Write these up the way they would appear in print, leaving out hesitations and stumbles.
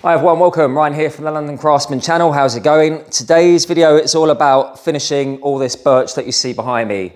Hi everyone, welcome. Ryan here from the London Craftsman channel. How's it going? Today's video, it's all about finishing all this birch that you see behind me.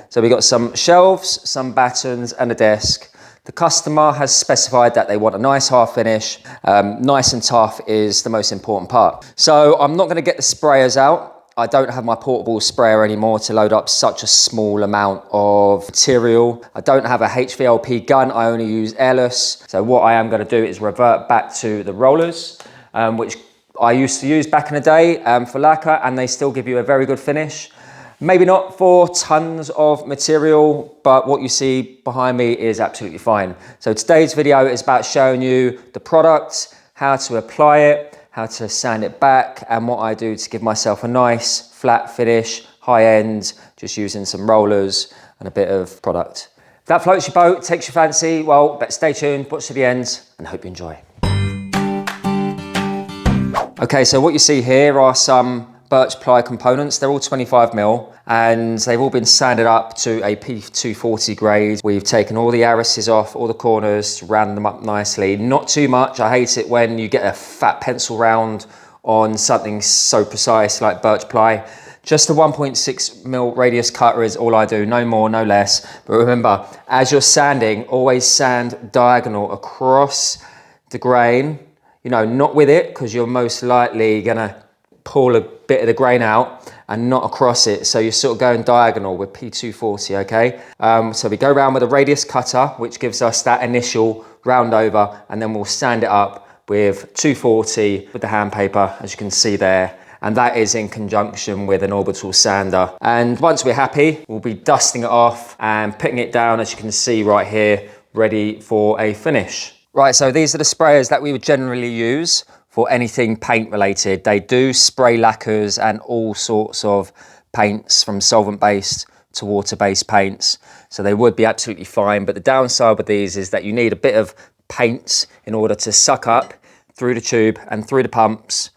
So we got some shelves, some battens and a desk. The customer has specified that they want a nice half finish. Nice and tough is the most important part. So I'm not going to get the sprayers out. I don't have my portable sprayer anymore to load up such a small amount of material. I don't have a HVLP gun, I only use airless. So what I am going to do is revert back to the rollers, which I used to use back in the day for lacquer, and they still give you a very good finish. Maybe not for tons of material, but what you see behind me is absolutely fine. So today's video is about showing you the product, how to apply it, how to sand it back, and what I do to give myself a nice flat finish, high end, just using some rollers and a bit of product. If that floats your boat, takes your fancy, well, but stay tuned, watch to the end, and hope you enjoy. Okay, so what you see here are some birch ply components. They're all 25mm and they've all been sanded up to a P240 grade. We've taken all the arises off, all the corners, rounded them up nicely. Not too much. I hate it when you get a fat pencil round on something so precise like birch ply. Just a 1.6mm radius cutter is all I do, no more, no less. But remember, as you're sanding, always sand diagonal across the grain. You know, not with it, because you're most likely gonna pull a bit of the grain out and not across it, so you're sort of going diagonal with P240, okay? So we go around with a radius cutter, which gives us that initial round over, and then we'll sand it up with 240 with the handpaper, as you can see there, and that is in conjunction with an orbital sander. And once we're happy, we'll be dusting it off and putting it down, as you can see right here, ready for a finish. Right, so these are the sprayers that we would generally use for anything paint related. They do spray lacquers and all sorts of paints, from solvent-based to water-based paints. So they would be absolutely fine. But the downside with these is that you need a bit of paint in order to suck up through the tube and through the pumps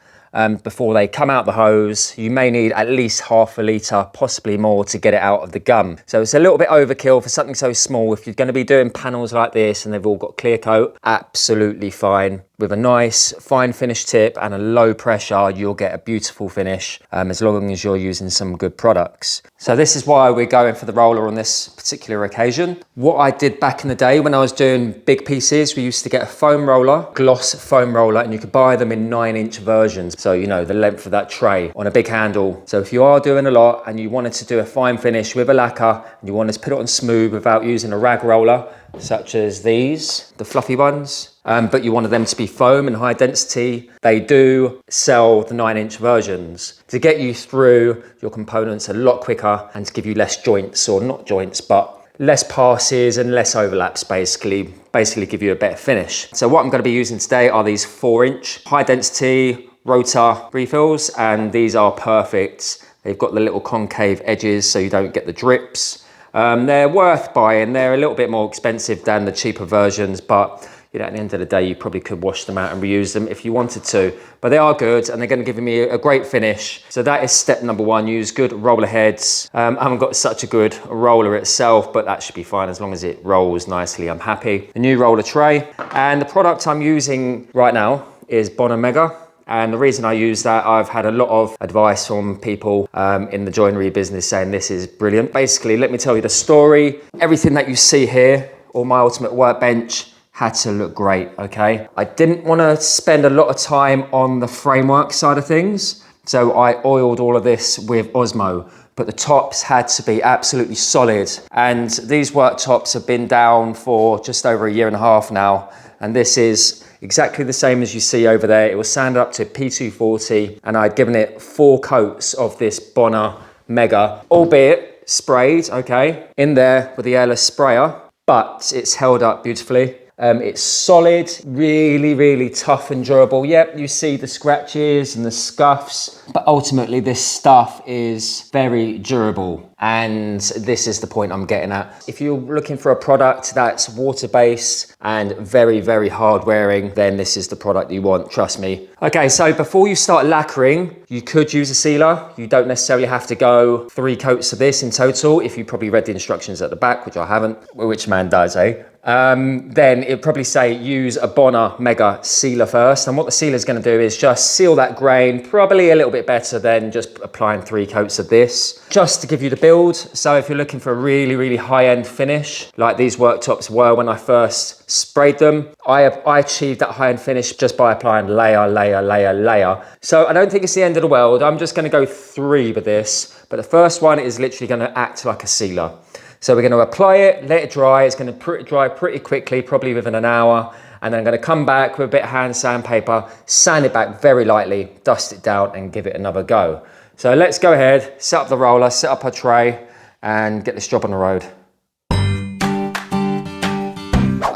before they come out the hose. You may need at least half a litre, possibly more, to get it out of the gun. So it's a little bit overkill for something so small. If you're going to be doing panels like this and they've all got clear coat, absolutely fine. With a nice fine finish tip and a low pressure, you'll get a beautiful finish as long as you're using some good products. So this is why we're going for the roller on this particular occasion. What I did back in the day when I was doing big pieces, we used to get a foam roller, gloss foam roller, and you could buy them in 9-inch versions. So, you know, the length of that tray on a big handle. So if you are doing a lot and you wanted to do a fine finish with a lacquer and you wanted to put it on smooth without using a rag roller, such as these, the fluffy ones, but you wanted them to be foam and high density, they do sell the 9-inch versions to get you through your components a lot quicker and to give you less joints, or not joints, but less passes and less overlaps, basically give you a better finish. So what I'm going to be using today are these 4-inch high density rotor refills, and these are perfect. They've got the little concave edges so you don't get the drips. They're worth buying. They're a little bit more expensive than the cheaper versions, but you know, at the end of the day, you probably could wash them out and reuse them if you wanted to. But they are good, and they're going to give me a great finish. So that is step number one. Use good roller heads. I haven't got such a good roller itself, but that should be fine as long as it rolls nicely. I'm happy. The new roller tray, and the product I'm using right now is Bona Mega. And the reason I use that, I've had a lot of advice from people in the joinery business saying this is brilliant. Basically, let me tell you the story. Everything that you see here, or my ultimate workbench, had to look great, okay? I didn't want to spend a lot of time on the framework side of things, so I oiled all of this with Osmo, but the tops had to be absolutely solid. And these worktops have been down for just over 1.5 years now, and this is exactly the same as you see over there. It was sanded up to P240, and I'd given it 4 coats of this Bona Mega, albeit sprayed, okay, in there with the airless sprayer, but it's held up beautifully. It's solid, really, really tough and durable. Yep, you see the scratches and the scuffs, but ultimately this stuff is very durable. And this is the point I'm getting at. If you're looking for a product that's water-based and very, very hard wearing, then this is the product you want, trust me. Okay, so before you start lacquering, you could use a sealer. You don't necessarily have to go 3 coats of this in total. If you probably read the instructions at the back, which I haven't, which man does, eh? Then it'd probably say use a Bona Mega sealer first. And what the sealer is going to do is just seal that grain, probably a little bit better than just applying 3 coats of this. Just to give you the build. So if you're looking for a really, really high-end finish, like these worktops were when I first sprayed them, I achieved that high-end finish just by applying layer, layer, layer, layer. So I don't think it's the end of the world. I'm just going to go 3 with this. But the first one is literally going to act like a sealer. So we're going to apply it, let it dry. It's going to dry pretty quickly, probably within an hour. And then I'm going to come back with a bit of hand sandpaper, sand it back very lightly, dust it down and give it another go. So let's go ahead, set up the roller, set up our tray and get this job on the road.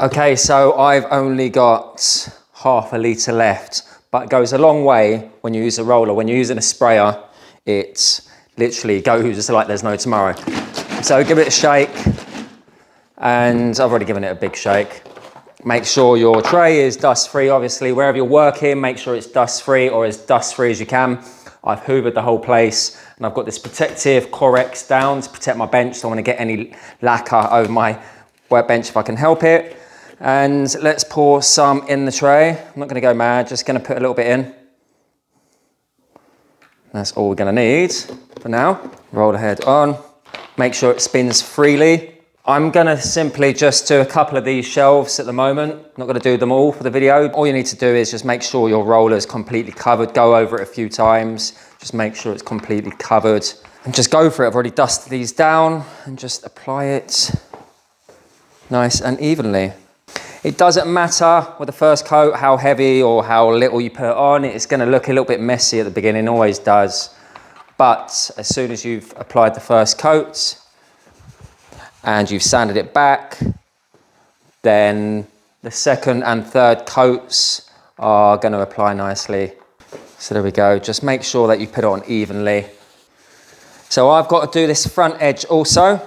Okay, so I've only got half a litre left, but it goes a long way when you use a roller. When you're using a sprayer, it literally goes like there's no tomorrow. So give it a shake, and I've already given it a big shake. Make sure your tray is dust free, obviously. Wherever you're working, make sure it's dust free or as dust free as you can. I've hoovered the whole place, and I've got this protective Corex down to protect my bench, so I want to get any lacquer over my workbench if I can help it. And let's pour some in the tray. I'm not going to go mad, just going to put a little bit in. That's all we're going to need for now. Roll the head on. Make sure it spins freely. I'm gonna simply just do a couple of these shelves at the moment. I'm not gonna do them all for the video. All you need to do is just make sure your roller is completely covered. Go over it a few times. Just make sure it's completely covered and just go for it. I've already dusted these down and just apply it nice and evenly. It doesn't matter with the first coat how heavy or how little you put on. It's gonna look a little bit messy at the beginning, always does. But as soon as you've applied the first coat and you've sanded it back, then the second and third coats are going to apply nicely. So there we go. Just make sure that you put it on evenly. So I've got to do this front edge also.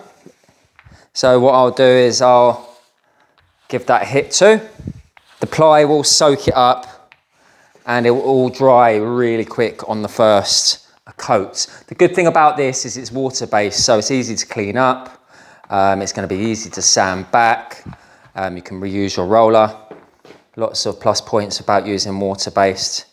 So what I'll do is I'll give that a hit too. The ply will soak it up and it will all dry really quick on the first coat. The good thing about this is it's water-based, so it's easy to clean up. It's going to be easy to sand back. You can reuse your roller. Lots of plus points about using water-based.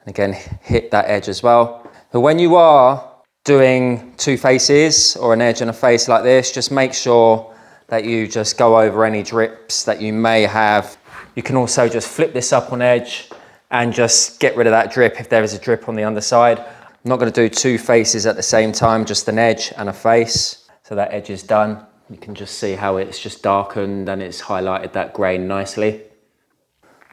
And again, hit that edge as well. But when you are doing 2 faces or an edge and a face like this, just make sure that you just go over any drips that you may have. You can also just flip this up on edge and just get rid of that drip if there is a drip on the underside. I'm not going to do 2 faces at the same time, just an edge and a face. So that edge is done. You can just see how it's just darkened and it's highlighted that grain nicely.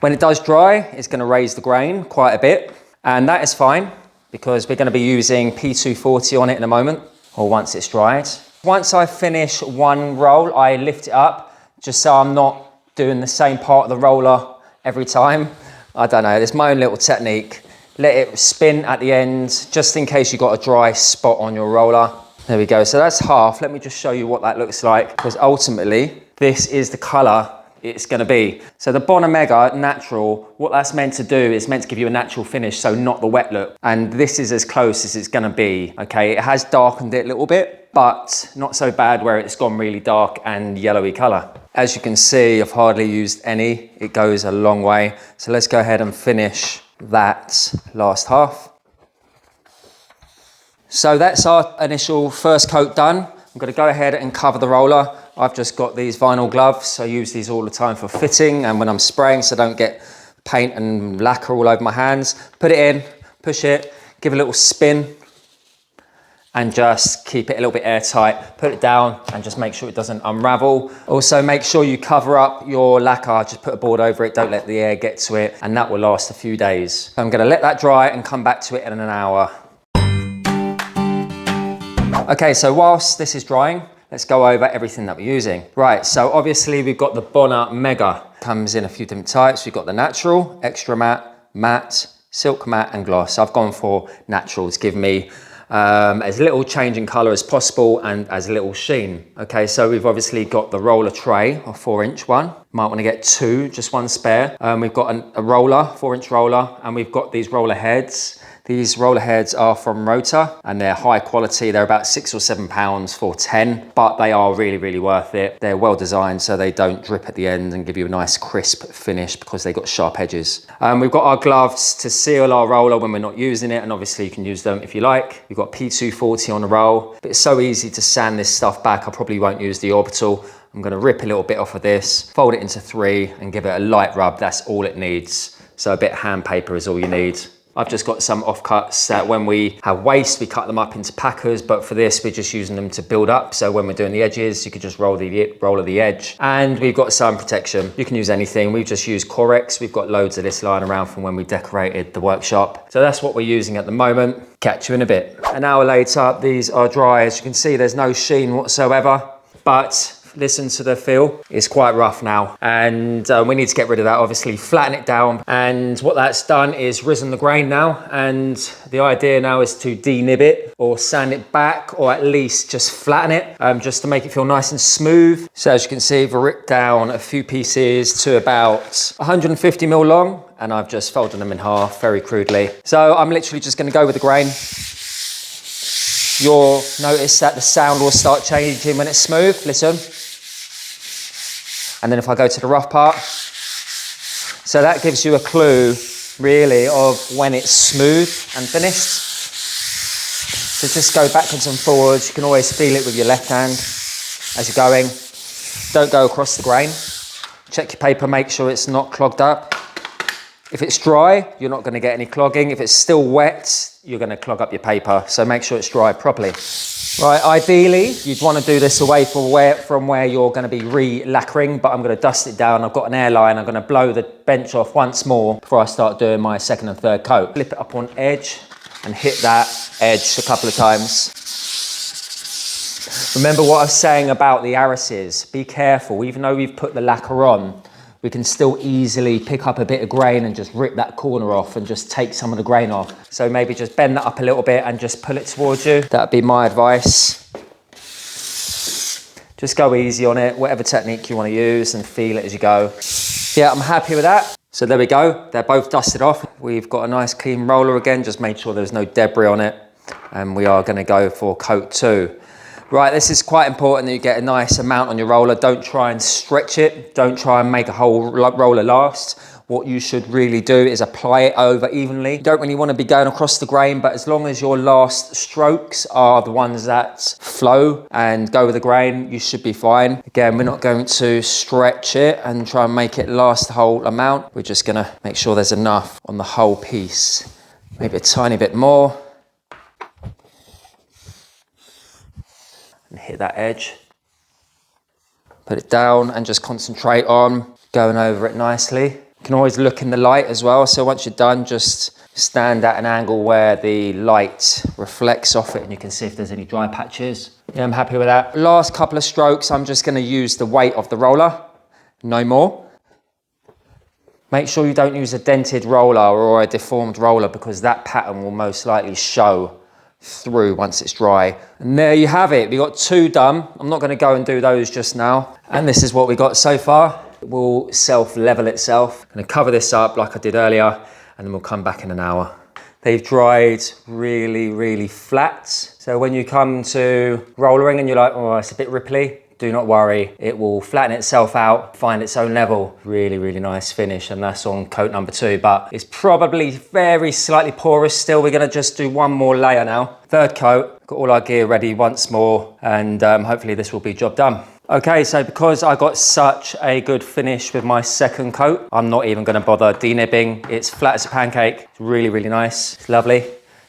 When it does dry, it's going to raise the grain quite a bit. And that is fine because we're going to be using P240 on it in a moment, or once it's dried. Once I finish one roll, I lift it up just so I'm not doing the same part of the roller every time. I don't know, it's my own little technique. Let it spin at the end, just in case you've got a dry spot on your roller. There we go, so that's half. Let me just show you what that looks like, because ultimately, this is the color it's gonna be. So the Bona Mega Natural, what that's meant to do is meant to give you a natural finish, so not the wet look. And this is as close as it's gonna be, okay? It has darkened it a little bit, but not so bad where it's gone really dark and yellowy color. As you can see, I've hardly used any. It goes a long way. So let's go ahead and finish that last half. So that's our initial first coat done. I'm going to go ahead and cover the roller. I've just got these vinyl gloves. I use these all the time for fitting and when I'm spraying so I don't get paint and lacquer all over my hands. Put it in, push it, give a little spin and just keep it a little bit airtight. Put it down and just make sure it doesn't unravel. Also make sure you cover up your lacquer, just put a board over it, don't let the air get to it, and that will last a few days. I'm gonna let that dry and come back to it in an hour. Okay, so whilst this is drying, let's go over everything that we're using. Right, so obviously we've got the Bona Mega. comes in a few different types. We've got the natural, extra matte, matte, silk matte and gloss. I've gone for natural to give me as little change in colour as possible and as little sheen. Okay, so we've obviously got the roller tray, a 4-inch one. Might want to get two, just one spare. We've got a roller, 4-inch roller, and we've got these roller heads. These roller heads are from Rota and they're high quality. They're about £6 or £7 for 10, but they are really, really worth it. They're well designed so they don't drip at the end and give you a nice crisp finish because they've got sharp edges. We've got our gloves to seal our roller when we're not using it, and obviously you can use them if you like. We've got P240 on the roll, but it's so easy to sand this stuff back. I probably won't use the orbital. I'm going to rip a little bit off of this, fold it into 3 and give it a light rub. That's all it needs. So a bit of hand paper is all you need. I've just got some offcuts that when we have waste, we cut them up into packers, but for this, we're just using them to build up. So when we're doing the edges, you could just roll of the edge. And we've got sun protection. You can use anything. We've just used Corex. We've got loads of this lying around from when we decorated the workshop. So that's what we're using at the moment. Catch you in a bit. An hour later, these are dry. As you can see, there's no sheen whatsoever, but listen to the feel. It's quite rough now, and we need to get rid of that, obviously flatten it down. And what that's done is risen the grain now, and the idea now is to denib it or sand it back, or at least just flatten it, just to make it feel nice and smooth. So as you can see, we've ripped down a few pieces to about 150 mil long, and I've just folded them in half very crudely. So I'm literally just going to go with the grain. You'll notice that the sound will start changing when it's smooth. Listen. And then if I go to the rough part, so that gives you a clue really of when it's smooth and finished. So just go backwards and forwards. You can always feel it with your left hand as you're going. Don't go across the grain. Check your paper, make sure it's not clogged up. If it's dry, you're not going to get any clogging. If it's still wet, you're going to clog up your paper. So make sure it's dry properly. Right, ideally, you'd want to do this away from where you're going to be re-lacquering, but I'm going to dust it down. I've got an airline. I'm going to blow the bench off once more before I start doing my second and third coat. Flip it up on edge and hit that edge a couple of times. Remember what I was saying about the arises. Be careful, even though we've put the lacquer on, we can still easily pick up a bit of grain and just rip that corner off and just take some of the grain off. So maybe just bend that up a little bit and just pull it towards you. That'd be my advice. Just go easy on it, whatever technique you want to use, and feel it as you go. Yeah, I'm happy with that. So there we go, they're both dusted off. We've got a nice clean roller again, just made sure there's no debris on it. And we are going to go for coat 2. Right, this is quite important that you get a nice amount on your roller. Don't try and stretch it. Don't try and make a whole roller last. What you should really do is apply it over evenly. You don't really want to be going across the grain, but as long as your last strokes are the ones that flow and go with the grain, you should be fine. Again, we're not going to stretch it and try and make it last the whole amount. We're just going to make sure there's enough on the whole piece. Maybe a tiny bit more. And hit that edge, put it down and just concentrate on going over it nicely. You can always look in the light as well, so once you're done, just stand at an angle where the light reflects off it and you can see if there's any dry patches. Yeah, I'm happy with that. Last couple of strokes, I'm just going to use the weight of the roller, no more. Make sure you don't use a dented roller or a deformed roller, because that pattern will most likely show through once it's dry. And there you have it. We got 2 done. I'm not going to go and do those just now. And this is what we got so far. It will self-level itself. I'm going to cover this up like I did earlier, and then we'll come back in an hour. They've dried really, really flat. So when you come to rollering and you're like, oh, it's a bit ripply, do not worry. It will flatten itself out, find its own level. Really, really nice finish. And that's on coat number 2, but it's probably very slightly porous still. We're gonna just do one more layer now. Third coat, got all our gear ready once more, and hopefully this will be job done. Okay, so because I got such a good finish with my second coat, I'm not even gonna bother denibbing. It's flat as a pancake. It's really, really nice. It's lovely.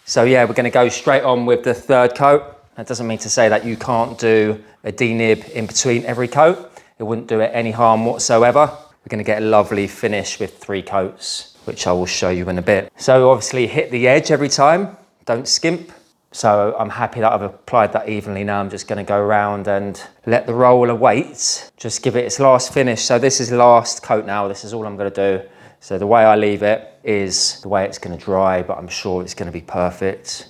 So yeah, we're gonna go straight on with the third coat. That doesn't mean to say that you can't do a denib in between every coat. It wouldn't do it any harm whatsoever. We're gonna get a lovely finish with 3 coats, which I will show you in a bit. So obviously hit the edge every time. Don't skimp. So I'm happy that I've applied that evenly. Now I'm just going to go around and let the roller wait, just give it its last finish. So this is last coat now. This is all I'm going to do. So the way I leave it is the way it's going to dry, but I'm sure it's going to be perfect.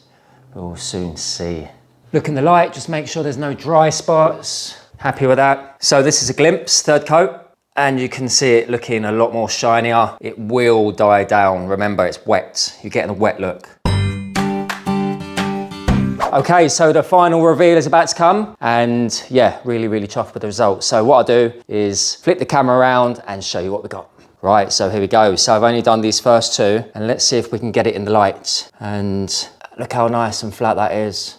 We'll soon see. Look in the light, just make sure there's no dry spots. Happy with that. So this is a glimpse, third coat, and you can see it looking a lot more shinier. It will die down. Remember, it's wet. You're getting a wet look. Okay, so the final reveal is about to come, and yeah, really, really chuffed with the results. So what I'll do is flip the camera around and show you what we got. Right, so here we go. So I've only done these first two, and let's see if we can get it in the light. And look how nice and flat that is.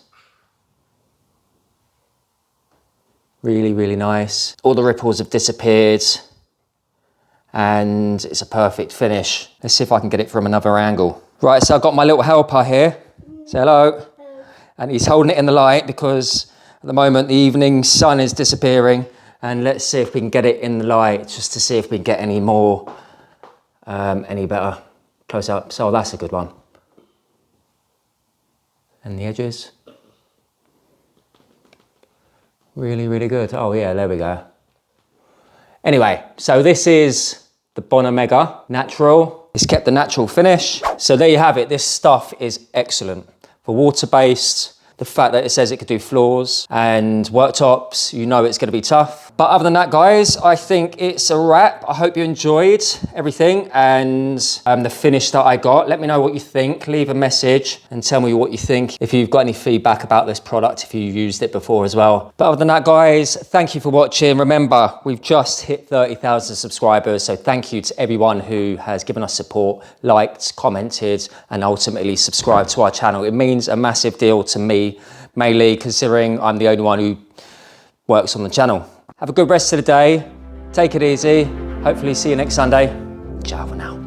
Really, really nice. All the ripples have disappeared, and it's a perfect finish. Let's see if I can get it from another angle. Right, so I've got my little helper here. Say hello. And he's holding it in the light because at the moment the evening sun is disappearing. And let's see if we can get it in the light, just to see if we can get any more, any better close up. So that's a good one. And the edges. Really, really good. Oh yeah, there we go. Anyway, so this is the Bona Mega Natural. It's kept the natural finish. So there you have it. This stuff is excellent. For water-based, the fact that it says it could do floors and worktops, you know it's going to be tough. But other than that, guys, I think it's a wrap. I hope you enjoyed everything and the finish that I got. Let me know what you think. Leave a message and tell me what you think. If you've got any feedback about this product, if you used it before as well. But other than that, guys, thank you for watching. Remember, we've just hit 30,000 subscribers. So thank you to everyone who has given us support, liked, commented, and ultimately subscribed to our channel. It means a massive deal to me, mainly considering I'm the only one who works on the channel. Have a good rest of the day. Take it easy. Hopefully see you next Sunday. Ciao for now.